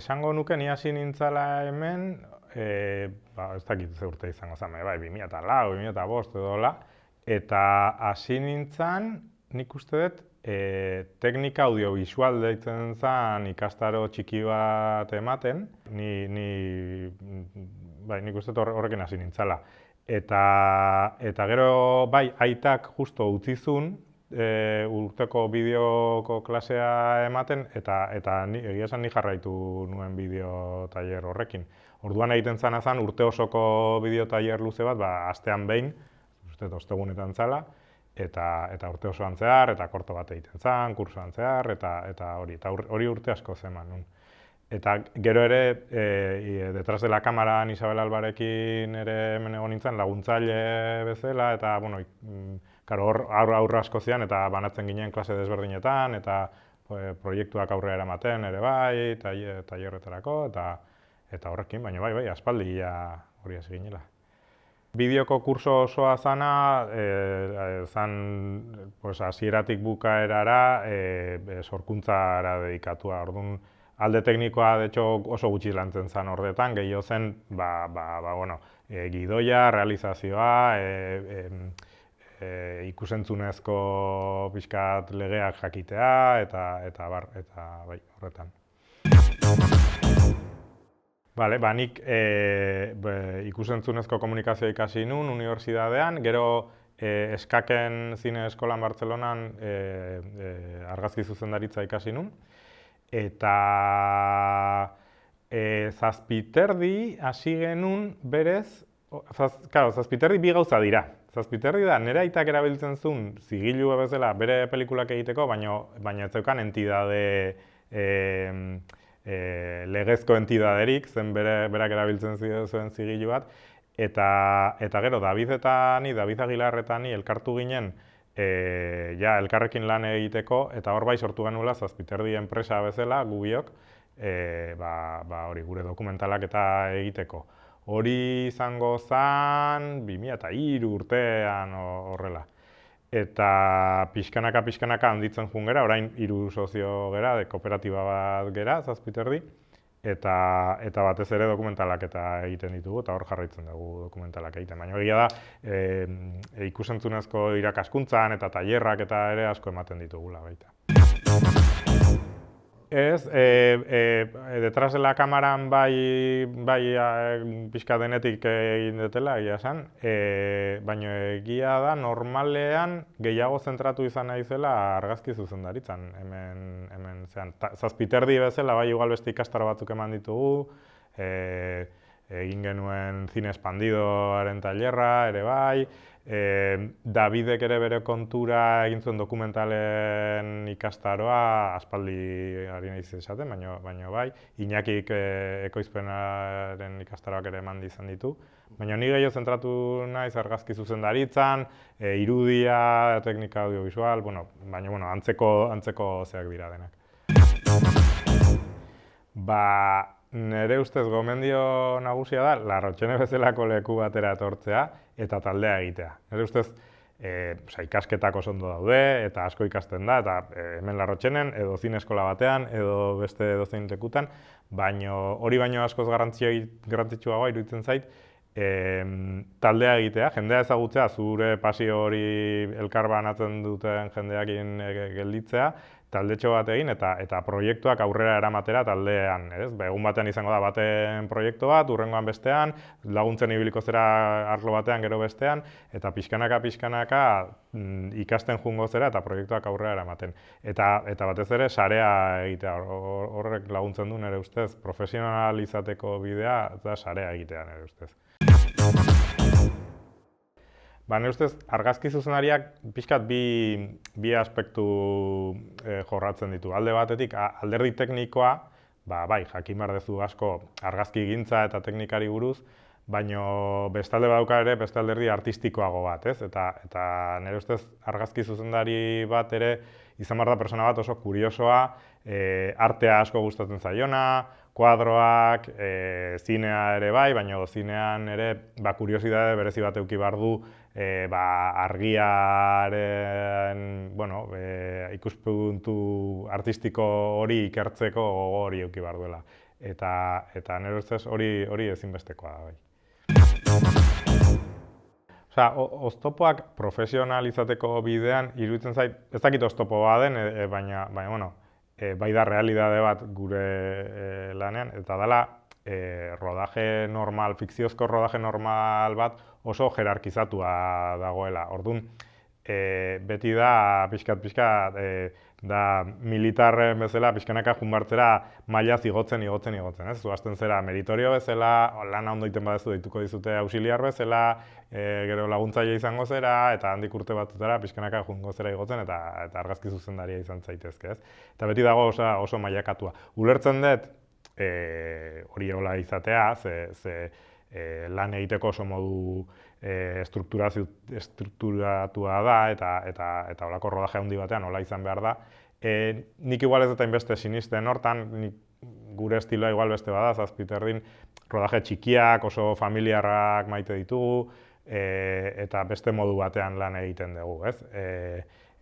Esango nuke ni hasi nintzala hemen, ez dakit ze urte izango zen, bai, 2004, 2005 edo hola, eta hasi nintzen, nik uste dut, teknika audiovisual deitzen zen ikastaro txiki bat ematen, nik uste dut horrekin hasi nintzala. Eta gero, bai, aitak justo utzizun, urteko bideoko klasea ematen, eta egia esan ni jarraitu nuen bideo tailer horrekin. Orduan egiten zana zen urte osoko bideo tailer luze bat, astean behin, uste ostegunetan zala, eta urte osoan zehar, eta korto bat egiten zen, kursoan zehar, eta hori urte asko zeman nun. Eta gero ere, Detrás de la Cámaran Isabel Albarekin ere hemen egon nintzen laguntzaile bezala, eta, bueno, aurra asko zian, eta banatzen ginen klase desberdinetan, eta proiektuak aurrera eramaten ere bai, tailerretarako, eta horrekin, baina bai, aspaldi hori hasi ginela. Bideoko kurso osoa zana, zan hasieratik bukaerara sorkuntzara dedikatua. Orduan, alde teknikoa, de hecho, oso gutxi lantzen zen horretan, gehiago zen, gidoia, realizazioa, ikusentzunezko pixkat legeak jakitea, eta bai, horretan. Nik ikusentzunezko komunikazioa ikasi nun unibertsitatean, gero Eskaken zine eskolan Bartzelonan argazki zuzendaritza ikasi nun, eta zazpiterdi hasi genuen berez, zazpiterdi bi gauza dira. Zazpiterdi da, nire aitak erabiltzen zuen zigilu bezala bere pelikulak egiteko, baina ez zeukan entidade, legezko entidaderik, zen berak erabiltzen zuen zigilu bat, eta gero David Aguilar eta ni elkartu ginen elkarrekin lan egiteko, eta hor bai sortu genuela Zazpiterdi enpresa bezala, gu biok, hori gure dokumentalak eta egiteko. Hori izango zen 2003 urtean horrela. Eta pixkanaka handitzen joan gera, orain 3 sozio gera, kooperatiba bat gera, Zazpiterdi, eta batez ere dokumentalak eta egiten ditugu, eta hor jarraitzen dugu dokumentalak egiten. Baina egia da, ikusentzunezko irakaskuntzan eta tailerrak eta ere asko ematen ditugula baita. Ez, Detrás de la Cámaran bai pixka denetik egin dutela, egia esan, baina egia da normalean gehiago zentratu izan naizela argazki zuzendaritzan, hemen zean. Zazpiterdi bezala, bai igual beste ikastaro batzuk eman ditugu, egin genuen Cine Expandidoaren tailerra ere bai, Davidek ere bere kontura egin zuen dokumentalen ikastaroa, aspaldi ari nahiz esaten, baina bai, Iñakik ekoizpenaren ikastaroak ere eman izan ditu. Baina ni gehiago zentratu naiz argazki zuzendaritzan, irudia, teknika audiovisual, baina antzeko zeak dira denak. Nere ustez gomendio nagusia da, Larrotxene bezalako leku batera etortzea eta taldea egitea. Nere ustez, ikasketak oso ondo daude eta asko ikasten da, eta hemen Larrotxenen edo zine eskola batean edo beste edozein lekutan, baina hori baino askoz garrantzitsuagoa iruditzen zait, taldea egitea, jendea ezagutzea, zure pasio hori elkar banatzen duten jendeakin gelditzea, taldetxo bat egin eta proiektuak aurrera eramatera taldean. Egun batean izango da baten proiektu bat, hurrengoan bestean, laguntzen ibiliko zera arlo batean gero bestean, eta pixkanaka ikasten joango zera eta proiektuak aurrera eramaten. Eta batez ere sarea egitea, horrek laguntzen du nire ustez, profesional izateko bidea eta sarea egitea nire ustez. Nire ustez, argazki zuzendariak pixkat bi aspektu jorratzen ditu. Alde batetik, alderdi teknikoa, bai, jakin behar dezu asko argazki gintza eta teknikari buruz, baina bestalde badauka ere beste alderdi artistikoago bat, ez? Eta nire ustez, argazki zuzendari bat ere izan behar da persona bat oso kuriosoa, artea asko gustatzen zaiona, kuadroak, zinea ere bai, baina zinean ere kuriosidade berezi bat eduki behar du argiaren ikuspuntu artistiko hori ikertzeko hori eduki behar duela. eta nire ustez hori ezinbestekoa da bai. Osea, oztopoak profesional izateko bidean iruditzen zait, ez dakit oztopo baden, baina bueno, bai da realidade bat gure lanean, eta dela rodaje normal, fikziozko rodaje normal bat oso jerarkizatua dagoela. Orduan, beti da pixkat da militarren bezala pixkanaka junbartzera mailaz igotzen, ez? Zuazten zera meritorio bezala, lana ondo egiten badezu deituko dizute auxiliar bezala, gero laguntzaile izango zera, eta handik urte batutara pixkanaka jungo zera igotzen, eta argazki zuzendaria izan zaitezke, ez? Eta beti dago oso mailakatua. Ulertzen dut, hori hola izatea, ze lan egiteko oso modu estrukturatua da, eta holako rodaje handi batean hola izan behar da. Nik igual ez eta inbeste sinisten hortan, gure estiloa igual beste bada, zazpiterdin rodaje txikiak, oso familiarrak maite ditugu, eta beste modu batean lan egiten dugu, ez?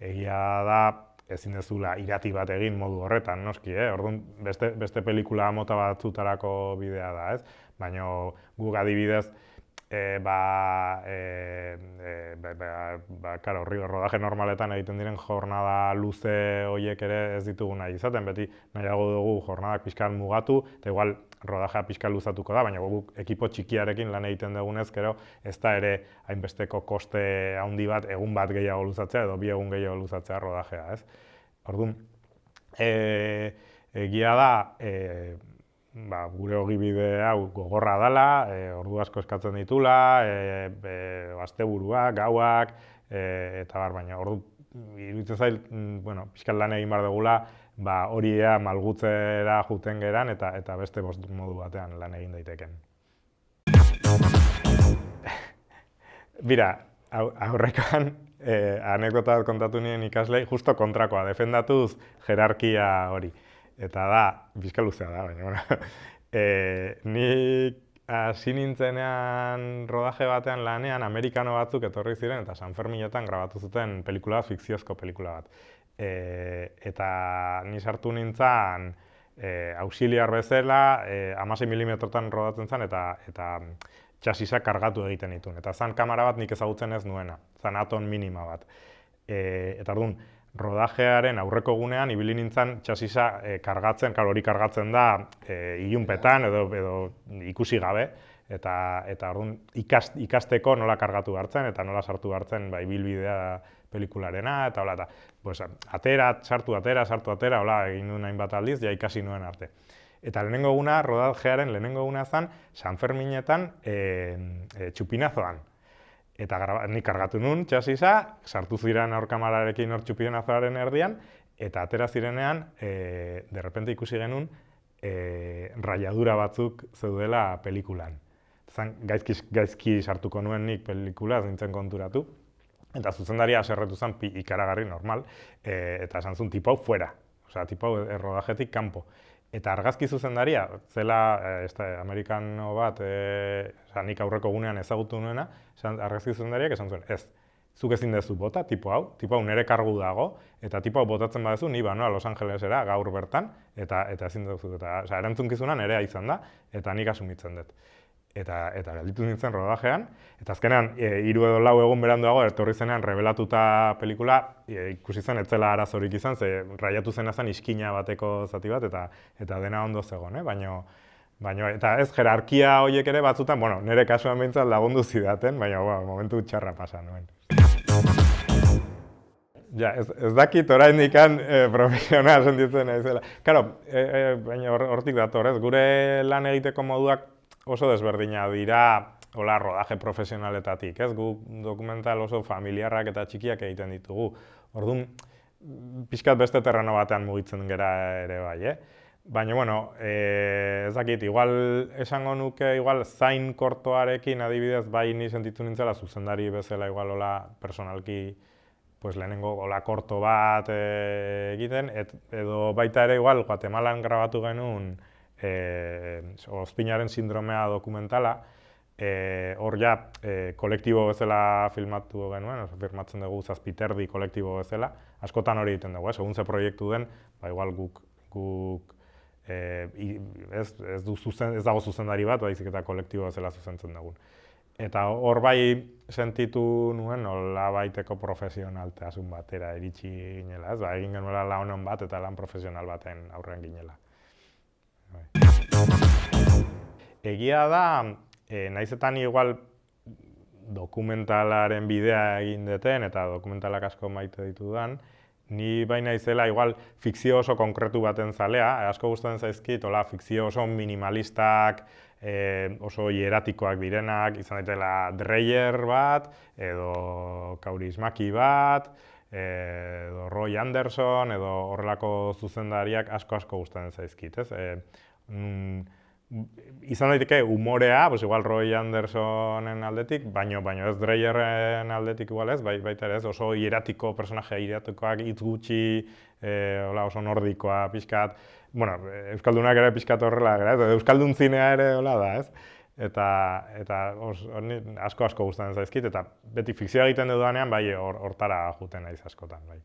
Egia da, ezin dezula irati bat egin modu horretan, noski, orduan beste pelikula mota batzutarako bidea da, ez? Baina guk adibidez, rodaje normaletan egiten diren jornada luze horiek ere ez ditugu nahi izaten, beti nahiago dugu jornadak pixkan mugatu, eta igual rodajea pixkan luzatuko da, baina guk ekipo txikiarekin lan egiten dugunez, gero ez da ere hainbesteko koste handi bat, egun bat gehiago luzatzea edo 2 egun gehiago luzatzea rodajea, ez? Orduan, egia da, gure ogibide hau gogorra dela, ordu asko eskatzen ditula, asteburuak, gauak, eta baina ordu iruditzen zait, pixkat lan egin behar dugula, hori malgutzera juten geran eta beste modu batean lan egin daiteken. Bira, aurrekoan anekdota bat kontatu nien ikaslei, justo kontrakoa, defendatuz jerarkia hori. Eta da, pixka luzea da, baina, nik hasi nintzenean rodaje batean lanean, amerikano batzuk etorri ziren, eta San Ferminetan grabatu zuten pelikula bat, fikziozko pelikula bat. Eta ni sartu nintzen auxiliar bezala, 16 milimetrotan rodatzen zen, eta txasisak kargatu egiten dituen. Eta zan kamera bat nik ezagutzen ez nuena, zan aton minima bat. Eta orduan, rodajearen aurreko gunean ibili nintzen txasisa kargatzen, hori kargatzen da ilunpetan edo ikusi gabe, eta orduan ikasteko nola kargatu hartzen eta nola sartu hartzen ibilbidea pelikularena, eta hola, atera, sartu atera, hola, egin duen hainbat aldiz, ja ikasi nuen arte. Eta lehenengo guna, rodajearen lehenengo guna zen, San Ferminetan txupinazoan. Eta nik kargatu nuen txasisa, sartu ziren aurkamararekin hor txupinazoaren erdian, eta atera zirenean, derrepente ikusi genuen, raiadura batzuk zeudela pelikulan. Gaizki sartuko nuen nik pelikula, ez nintzen konturatu. Eta zuzendaria haserretu zen ikaragarri normal, eta esan zuen tipo hau fuera, osea, tipo hau rodajetik kanpo. Eta argazki zuzendaria, zela amerikano bat, nik aurreko gunean ezagutu nuena, argazki zuzendariak esan zuen, ez, zuk ezin dezu bota, tipo hau nire kargu dago, eta tipo hau botatzen badezu, ni banoa Los Angelesera gaur bertan, eta ezin dezu, eta erantzunkizuna nirea izan da, eta nik asumitzen dut. Eta gelditu nintzen rodajean, eta azkenean 3 edo 4 egun beranduago etorri zenean rebelatuta pelikula, ikusi zen etzela arazorik izan, ze raiatu zena zen iskina bateko zati bat, eta dena ondo zegoen, baina eta ez jerarkia horiek ere batzutan, nire kasuan behintzat lagundu zidaten, baina momentu txarra pasa nuen. Ja, ez dakit oraindik profesional sentitzen naizela. Karo, baina hortik dator, ez, gure lan egiteko moduak oso desberdina dira hola rodaje profesionaletatik, ez? Gu dokumental oso familiarrak eta txikiak egiten ditugu. Orduan, pixkat beste terreno batean mugitzen gera ere bai, Baina, ez dakit, igual esango nuke, igual zain kortoarekin adibidez bai ni sentitu nintzela zuzendari bezala igual hola personalki lehenengo hola korto bat egiten, edo baita ere igual Guatemalan grabatu genuen Ozpinaren sindromea dokumentala, hor ja kolektibo bezala filmatu genuen, filmatzen dugu Zazpiterdi kolektibo bezala, askotan hori egiten dugu, segun ze proiektu den, igual guk ez dago zuzendari bat, baizik eta kolektibo bezala zuzentzen dugun. Eta hor bai sentitu nuen nola baiteko profesionaltasun batera iritsi ginela, ez? Egin genuela lan on bat eta lan profesional baten aurrean ginela. Egia da, nahizetan igual dokumentalaren bidea egin deten eta dokumentalak asko maite ditudan, ni bai naizela igual fikzio oso konkretu baten zalea, asko gustatzen zaizkit, fikzio oso minimalistak, oso hieratikoak direnak, izan daitela Dreyer bat, edo Kaurismäki bat, edo Roy Anderson, edo horrelako zuzendariak asko gustatzen zaizkit, ez? Izan daiteke umorea, igual Roy Andersonen aldetik, baino ez Dreyerren aldetik igual ez, baita ere ez, oso hieratiko, personaje hieratikoak, hitz gutxi, oso nordikoa, pixkat, bueno, Euskaldunak ere pixkat horrela gara, ez, Euskaldun zinea ere hola da, ez? Eta asko gustatzen zaizkit, eta beti fikzioa egiten dudanean, bai, hortara juten naiz askotan, bai.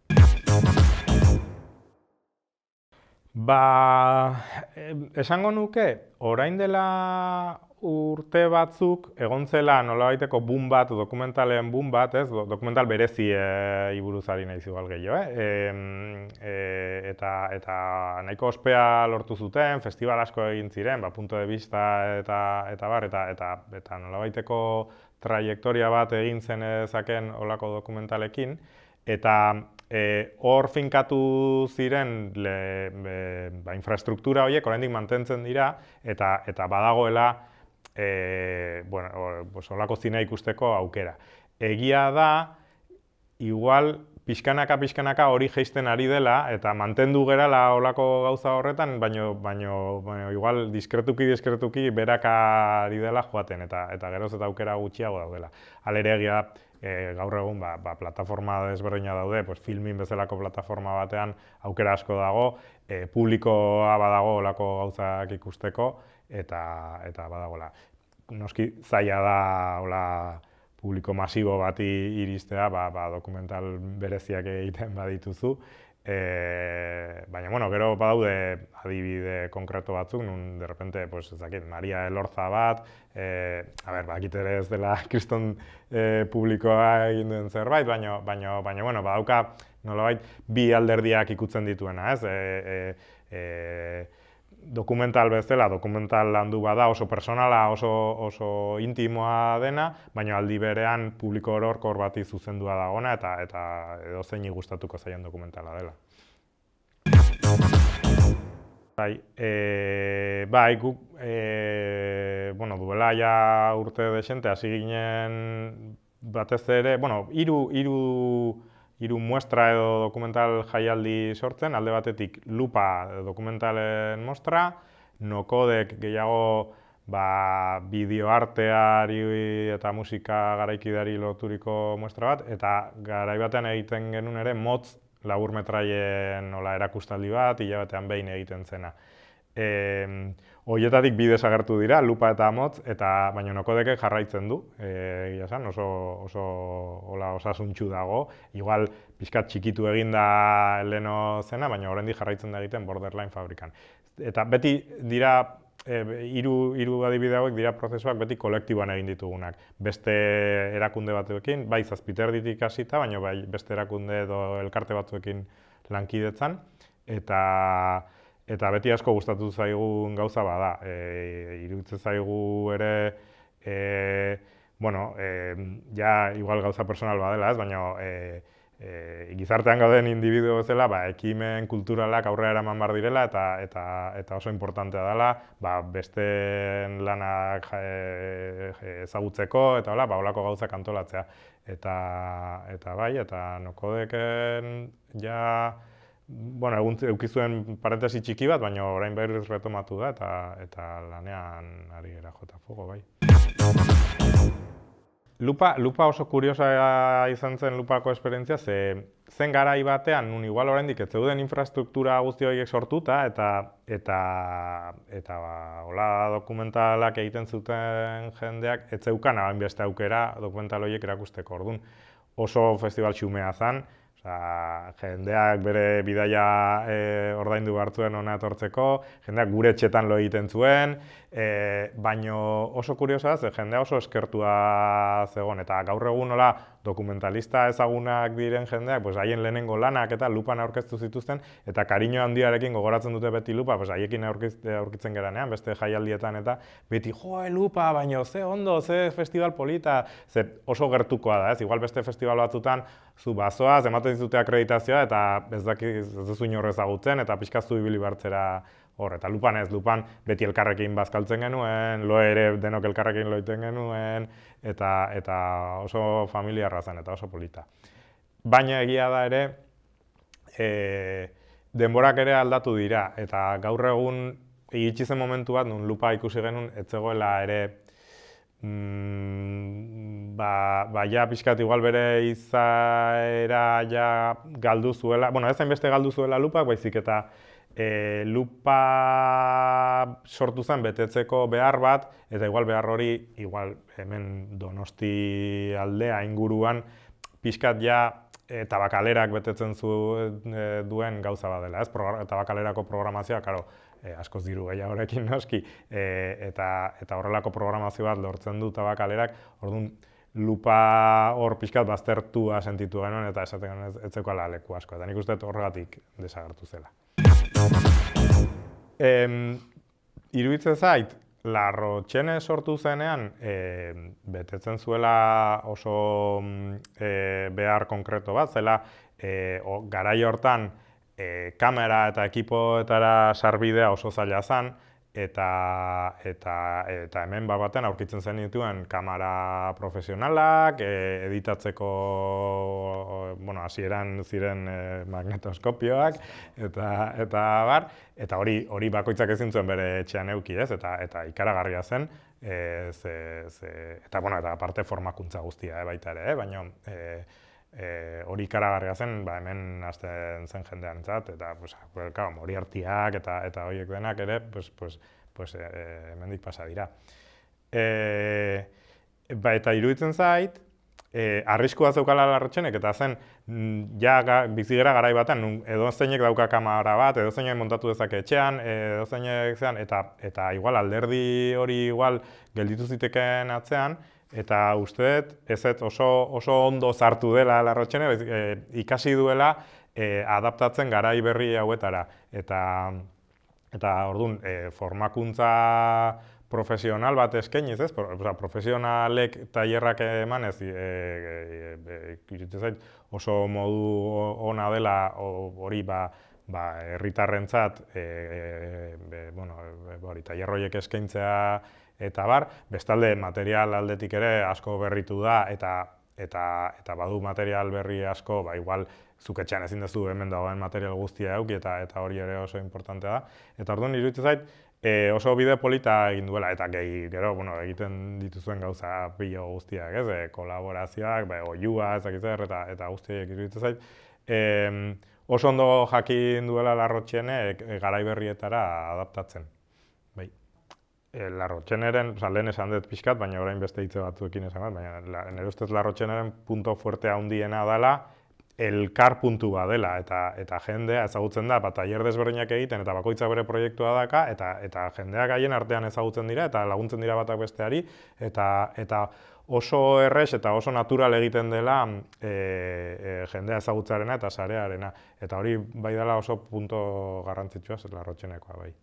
Esango nuke, orain dela urte batzuk egon zela nolabaiteko boom bat, dokumentalen boom bat, ez? Dokumental berezi buruz ari naiz igual gehiago, eta nahiko ospea lortu zuten, festival asko egin ziren, punto de vista eta nolabaiteko trajektoria bat egin zen ezaken olako dokumentalekin, eta hor finkatu ziren infrastruktura horiek oraindik mantentzen dira eta badagoela olako zinea ikusteko aukera. Egia da, igual pixkanaka hori jaisten ari dela eta mantendu gerala olako gauza horretan, baino igual diskretuki beraka ari dela joaten eta geroz eta aukera gutxiago daudela. Halere egia da, gaur egun plataforma desberdina daude, Filmin bezalako plataforma batean aukera asko dago, publikoa badago olako gauzak ikusteko, eta badagoela. Noski zaila da publiko masibo bati iristea, dokumental bereziak egiten badituzu, baina, gero badaude adibide konkreto batzuk, nun, de repente, Maria Elorza bat, badakit ere ez dela kriston publikoa egin duen zerbait, baina, badauka, nolabait, bi alderdiak ikutzen dituena, ez? Dokumental bezala, dokumental landu bada, oso personala, oso intimoa dena, baina aldi berean publiko orokor bati zuzendua dagona eta edozeini gustatuko zaien dokumentala dela. Guk, duela ja urte desente hasi ginen batez ere, hiru muestra edo dokumental jaialdi sortzen, alde batetik Lupa dokumentalen mostra, Nokodek gehiago bideoarteari eta musika garaikidari loturiko muestra bat, eta garai batean egiten genuen ere Motz laburmetraien erakustaldi bat, hilabetean behin egiten zena. Horietatik bi desagertu dira, Lupa eta Motz, baina Nokodeke jarraitzen du, egia esan, oso osasuntsu dago, igual pixkat txikitu eginda leno zena, baina oraindik jarraitzen da egiten Borderline fabrikan. Eta beti dira, hiru adibide hauek dira prozesuak beti kolektiboan egin ditugunak. Beste erakunde batzuekin, bai Zazpiterditik hasita, baina bai beste erakunde edo elkarte batzuekin lankidetzan, eta beti asko gustatu zaigun gauza bada. Iruditzen zaigu ere, ja igual gauza personal badela ez, baina gizartean gauden individuo bezala, ekimen kulturalak aurrera eraman behar direla eta oso importantea dela, besteen lanak ezagutzeko eta holako gauzak antolatzea. Eta Nokodeken ja eukizuen parentesi txiki bat, baina orain berriz retomatu da eta lanean ari gara jota fuego, bai. Lupa oso kuriosa izan zen Lupako esperientzia, zen garai batean, nun igual oraindik ez zeuden infrastruktura guzti horiek sortuta, eta dokumentalak egiten zuten jendeak, ez zeukan hainbeste aukera dokumental horiek erakusteko. Orduan, oso festival xumea zen, Jendeak bere bidaia ordaindu behar zuen hona etortzeko, jendeak gure etxetan lo egiten zuen, baino oso kuriosoa, ze jendea oso eskertua zegoen, eta gaur egun nola dokumentalista ezagunak diren jendeak, pues haien lehenengo lanak eta lupan aurkeztu zituzten, eta kariño handiarekin gogoratzen dute beti lupa, pues haiekin aurkitzen geranean, beste jaialdietan eta beti, joe, lupa, baino ze ondo, ze festival polita, ze oso gertukoa da, ez? Igual beste festival batzutan, zu bazoaz, ematen dizute akreditazioa, eta ez duzu inor ezagutzen, eta pixkaztu ibili bartzera hor, eta lupan ez, lupan beti elkarrekin bazkaltzen genuen, lo ere denok elkarrekin loiten genuen, eta oso familiarra zen, eta oso polita. Baina egia da ere, denborak ere aldatu dira, eta gaur egun iritsi zen momentu bat, nun lupa ikusi genuen, ez zegoela ere, ja pixkat igual bere izaera ja galdu zuela, bueno, ez hainbeste galdu zuela lupak, baizik eta lupa sortu zen betetzeko behar bat, eta igual behar hori, igual hemen Donosti aldea inguruan, pixkat ja tabakalerak betetzen duen gauza bat dela, ez? Tabakalerako programazioa, karo, askoz diru gehiagorekin noski, eta horrelako programazio bat lortzen du tabakalerak, orduan lupa hor pixkat baztertua sentitu genuen, eta esaten genuen ez zeukala leku asko, eta nik uste horregatik desagertu zela. Iruditzen zait, Larrotxene sortu zenean, betetzen zuela oso behar konkreto bat, zela garai hortan kamera eta ekipoetara sarbidea oso zaila zen, eta hemen baten aurkitzen zen dituen kamera profesionalak, editatzeko, hasieran ziren magnetoskopioak, eta bar, eta hori bakoitzak ezin zuen bere etxean eduki, ez, eta ikaragarria zen, eta aparte formakuntza guztia baita ere, baina hori ikaragarria zen, hemen hasten zen jendean entzat, eta Moriartiak eta horiek denak ere, hemendik pasa dira. Eta iruditzen zait, arriskua zeukala Larrotxenek, eta zen, bizigera garai batean, edozeinek dauka kamera bat, edozeinek montatu dezake etxean, edozeinek zean, eta igual alderdi hori igual gelditu zitekeen atzean, eta uste dut, ez oso ondo sartu dela Larrotxene, ikasi duela adaptatzen garai berri hauetara. Eta orduan, formakuntza profesional bat eskainiz, ez? Profesionalek tailerrak emanez, iruditzen zait, oso modu ona dela hori herritarrentzat tailer horiek eskaintzea eta bar, bestalde material aldetik ere asko berritu da eta badu material berri asko, igual zuk etxean ezin duzu hemen dagoen material guztia eduki eta hori ere oso importantea da. Eta orduan iruditzen zait, oso bide polita egin duela, eta gero egiten dituzuen gauza pilo guztiak, ez? Kolaborazioak, oihua, eta guztiak iruditzen zait. Oso ondo jakin duela Larrotxene garai berrietara adaptatzen. Larrotxeneren, lehen esan dut pixkat, baina orain beste hitze batzuekin esan bat, baina nire ustez Larrotxeneren punto fuerte handiena dela, elkar puntu bat dela, eta jendea ezagutzen da, tailer desberdinak egiten, eta bakoitzak bere proiektua daka, eta jendeak haien artean ezagutzen dira, eta laguntzen dira batak besteari, eta oso errez eta oso natural egiten dela jendea ezagutzarena eta sarearena. Eta hori bai dela oso punto garrantzitsua Larrotxenekoa bai.